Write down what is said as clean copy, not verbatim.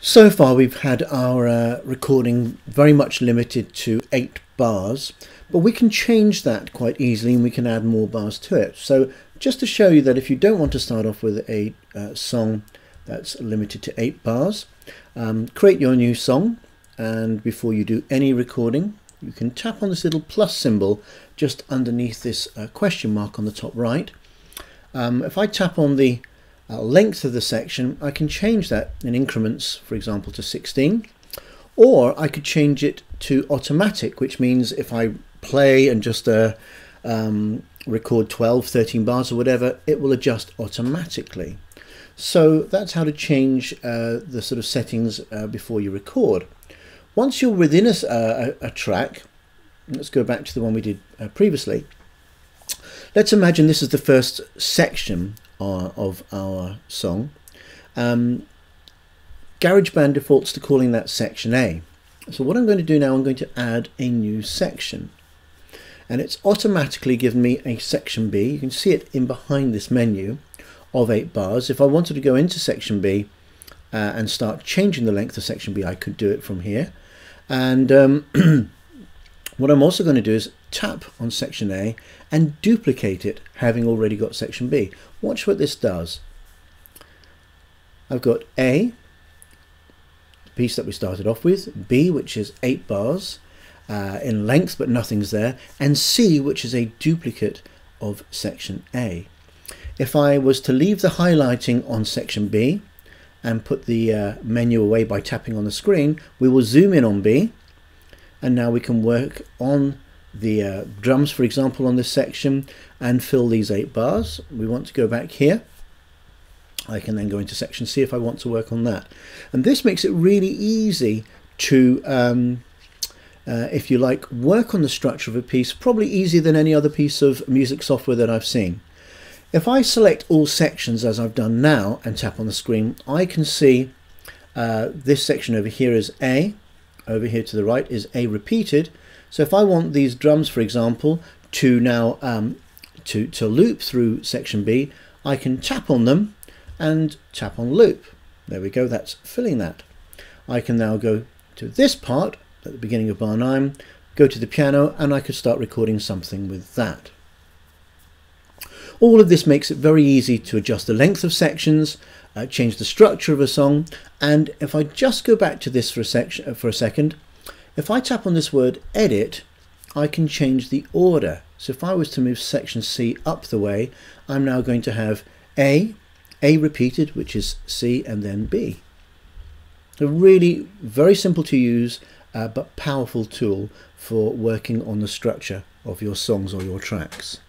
So far we've had our recording very much limited to 8 bars, but we can change that quite easily and we can add more bars to it. So just to show you that if you don't want to start off with a song that's limited to 8 bars, create your new song, and before you do any recording you can tap on this little plus symbol just underneath this question mark on the top right. If I tap on the length of the section, I can change that in increments, for example to 16, or I could change it to automatic, which means if I play and just record 12, 13 bars or whatever, it will adjust automatically. So that's how to change the sort of settings before you record. Once you're within a track, let's go back to the one we did previously. Let's imagine this is the first section of our song. Garageband defaults to calling that section A. So what I'm going to do now, I'm going to add a new section, and it's automatically given me a section B. You can see it in behind this menu of 8 bars. If I wanted to go into section B and start changing the length of section B, I could do it from here. And what I'm also going to do is tap on section A and duplicate it, having already got section B. Watch what this does. I've got A, the piece that we started off with, B, which is 8 bars in length but nothing's there, and C, which is a duplicate of section A. If I was to leave the highlighting on section B and put the menu away by tapping on the screen, we will zoom in on B, and now we can work on the drums, for example, on this section and fill these 8 bars. We want to go back here. I can then go into section C if I want to work on that. And this makes it really easy to, if you like, work on the structure of a piece, probably easier than any other piece of music software that I've seen. If I select all sections as I've done now and tap on the screen, I can see this section over here is A, over here to the right is A repeated. So if I want these drums, for example, to now to loop through section B, I can tap on them and tap on loop. There we go, that's filling that. I can now go to this part at the beginning of bar 9, go to the piano, and I could start recording something with that. All of this makes it very easy to adjust the length of sections, change the structure of a song, and if I just go back to this for a second, if I tap on this word edit, I can change the order. So if I was to move section C up the way, I'm now going to have A repeated, which is C, and then B. A really very simple to use but powerful tool for working on the structure of your songs or your tracks.